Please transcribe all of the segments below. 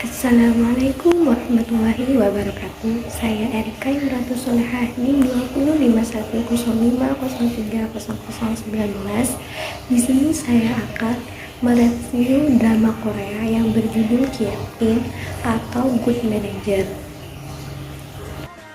Assalamualaikum warahmatullahi wabarakatuh. Saya Erika Imratu Solehah NIM 205103030019. Di sini saya akan mereview drama Korea yang berjudul Kyeopin atau Good Manager.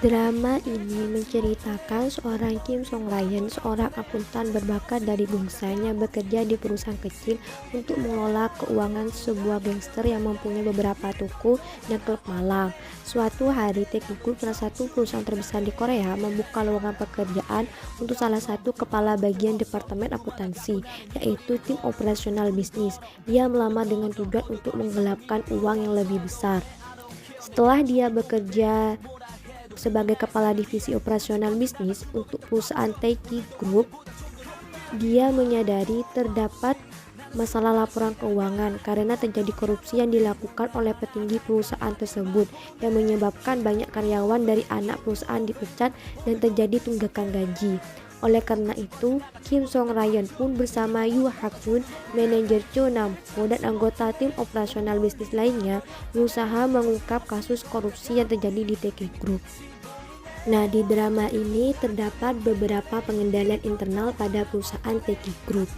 Drama ini menceritakan seorang Kim Song Ryan, seorang akuntan berbakat dari Gongsan yang bekerja di perusahaan kecil untuk mengelola keuangan sebuah gangster yang mempunyai beberapa toko dan klub malam. Suatu hari, Taeki Group, salah satu perusahaan terbesar di Korea, membuka lowongan pekerjaan untuk salah satu kepala bagian departemen akuntansi, yaitu tim operasional bisnis. Dia melamar dengan tujuan untuk menggelapkan uang yang lebih besar. Setelah dia bekerja sebagai kepala divisi operasional bisnis untuk perusahaan Taeki Group, dia menyadari terdapat masalah laporan keuangan karena terjadi korupsi yang dilakukan oleh petinggi perusahaan tersebut yang menyebabkan banyak karyawan dari anak perusahaan dipecat dan terjadi tunggakan gaji. Oleh karena itu, Kim Song Ryan pun bersama Yoo Hak-hun, manajer Cho Nam-ho, dan anggota tim operasional bisnis lainnya berusaha mengungkap kasus korupsi yang terjadi di Taeki Group. Nah, di drama ini terdapat beberapa pengendalian internal pada perusahaan Taeki Group.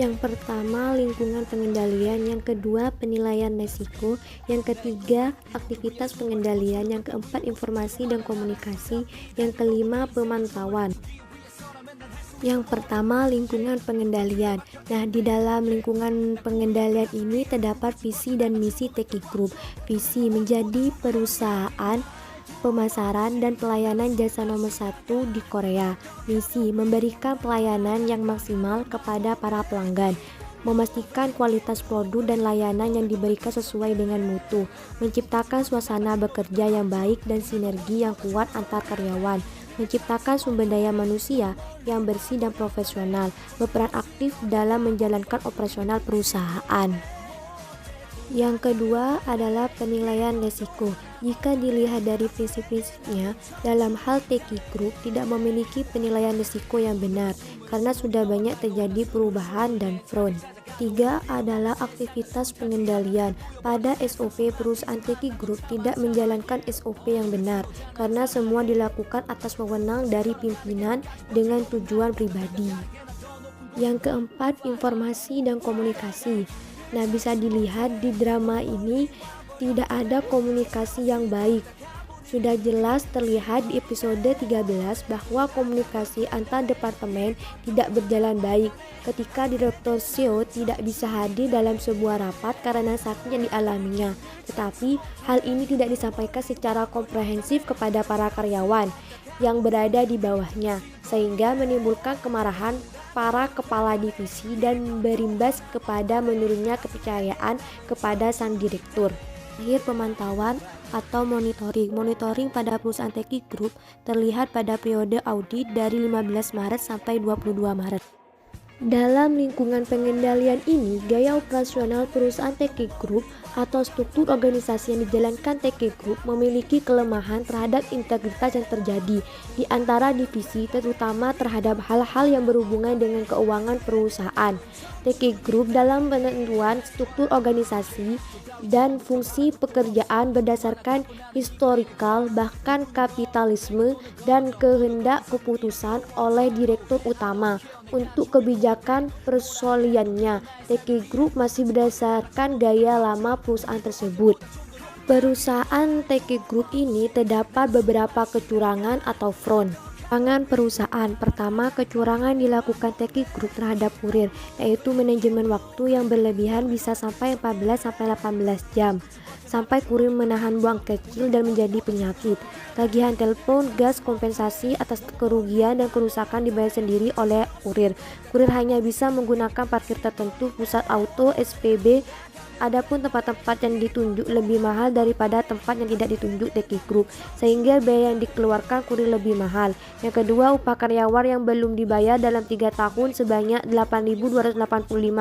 Yang pertama, lingkungan pengendalian. Yang kedua, penilaian risiko. Yang ketiga, aktivitas pengendalian. Yang keempat, informasi dan komunikasi. Yang kelima, pemantauan. Yang pertama, lingkungan pengendalian. Nah, di dalam lingkungan pengendalian ini terdapat visi dan misi Taeki Group. Visi menjadi perusahaan pemasaran dan pelayanan jasa nomor 1 di Korea. Misi memberikan pelayanan yang maksimal kepada para pelanggan, memastikan kualitas produk dan layanan yang diberikan sesuai dengan mutu, menciptakan suasana bekerja yang baik dan sinergi yang kuat antar karyawan, menciptakan sumber daya manusia yang bersih dan profesional, berperan aktif dalam menjalankan operasional perusahaan. Yang kedua adalah penilaian risiko. Jika dilihat dari prinsip-prinsipnya, dalam hal Taeki Group tidak memiliki penilaian risiko yang benar karena sudah banyak terjadi perubahan dan fraud. 3 adalah aktivitas pengendalian. Pada SOP, perusahaan Taeki Group tidak menjalankan SOP yang benar karena semua dilakukan atas wewenang dari pimpinan dengan tujuan pribadi. Yang keempat, informasi dan komunikasi. Nah, bisa dilihat di drama ini tidak ada komunikasi yang baik. Sudah jelas terlihat di episode 13 bahwa komunikasi antar departemen tidak berjalan baik ketika Direktur Seo tidak bisa hadir dalam sebuah rapat karena sakit yang dialaminya. Tetapi hal ini tidak disampaikan secara komprehensif kepada para karyawan yang berada di bawahnya, sehingga menimbulkan kemarahan para kepala divisi dan berimbas kepada menurunnya kepercayaan kepada sang direktur. Akhir, pemantauan atau monitoring. Monitoring pada perusahaan Taeki Group terlihat pada periode audit dari 15 Maret sampai 22 Maret. Dalam lingkungan pengendalian ini, gaya operasional perusahaan Taeki Group atau struktur organisasi yang dijalankan Taeki Group memiliki kelemahan terhadap integritas yang terjadi di antara divisi, terutama terhadap hal-hal yang berhubungan dengan keuangan perusahaan. Taeki Group dalam penentuan struktur organisasi dan fungsi pekerjaan berdasarkan historikal, bahkan kapitalisme dan kehendak keputusan oleh direktur utama. Untuk kebijakan persoliannya, Taeki Group masih berdasarkan gaya lama perusahaan tersebut. Perusahaan Taeki Group ini terdapat beberapa kecurangan atau fraud. Kecurangan perusahaan. Pertama, kecurangan dilakukan Taeki Group terhadap kurir, yaitu manajemen waktu yang berlebihan bisa sampai 14-18 jam. Sampai kurir menahan buang kecil dan menjadi penyakit. Tagihan telepon, gas, kompensasi atas kerugian dan kerusakan dibayar sendiri oleh kurir. Kurir hanya bisa menggunakan parkir tertentu, pusat auto, SPB. Adapun tempat-tempat yang ditunjuk lebih mahal daripada tempat yang tidak ditunjuk Taeki Group, sehingga biaya yang dikeluarkan kurir lebih mahal. Yang kedua, upah karyawan yang belum dibayar dalam 3 tahun sebanyak 8.285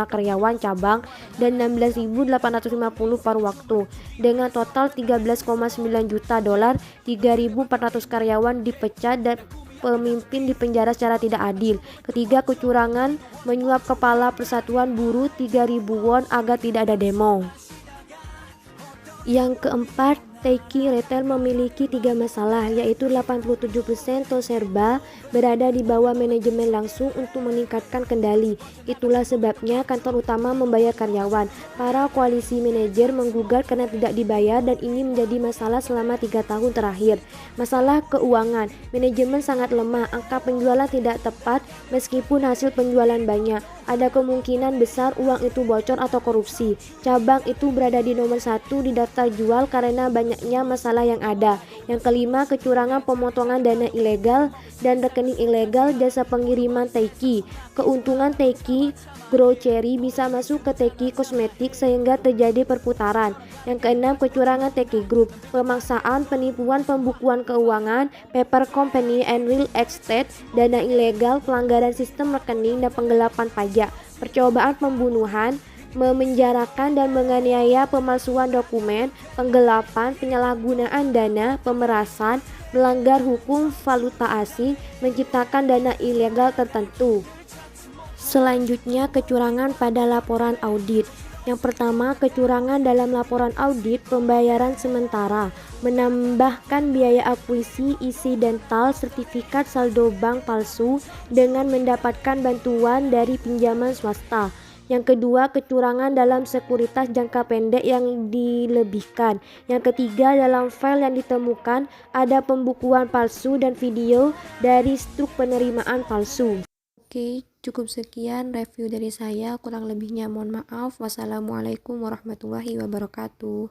karyawan cabang dan 16.850 paruh waktu. Dengan total $13,9 juta, 3.400 karyawan dipecat dan pemimpin dipenjara secara tidak adil. Ketiga, kecurangan menyuap kepala Persatuan Buruh 3.000 won agar tidak ada demo. Yang keempat, Taiki Retail memiliki 3 masalah, yaitu 87% Toserba berada di bawah manajemen langsung untuk meningkatkan kendali. Itulah sebabnya kantor utama membayar karyawan. Para koalisi manajer menggugat karena tidak dibayar dan ini menjadi masalah selama 3 tahun terakhir. Masalah keuangan, manajemen sangat lemah, angka penjualan tidak tepat meskipun hasil penjualan banyak. Ada kemungkinan besar uang itu bocor atau korupsi. Cabang itu berada di nomor 1 di daftar jual karena banyaknya masalah yang ada. Yang kelima, kecurangan pemotongan dana ilegal dan rekening ilegal jasa pengiriman Taiki. Keuntungan Taiki Grocery bisa masuk ke Taiki Kosmetik sehingga terjadi perputaran. Yang keenam, kecurangan Taiki Group, pemaksaan, penipuan pembukuan keuangan, paper company and real estate, dana ilegal, pelanggaran sistem rekening dan penggelapan pajak, percobaan pembunuhan, memenjarakan dan menganiaya, pemalsuan dokumen, penggelapan, penyalahgunaan dana, pemerasan, melanggar hukum valuta asing, menciptakan dana ilegal tertentu. Selanjutnya, kecurangan pada laporan audit. Yang pertama, kecurangan dalam laporan audit pembayaran sementara, menambahkan biaya akuisisi isi dental, sertifikat saldo bank palsu dengan mendapatkan bantuan dari pinjaman swasta. Yang kedua, kecurangan dalam sekuritas jangka pendek yang dilebihkan. Yang ketiga, dalam file yang ditemukan ada pembukuan palsu dan video dari struk penerimaan palsu. Oke, cukup sekian review dari saya. Kurang lebihnya mohon maaf. Wassalamualaikum warahmatullahi wabarakatuh.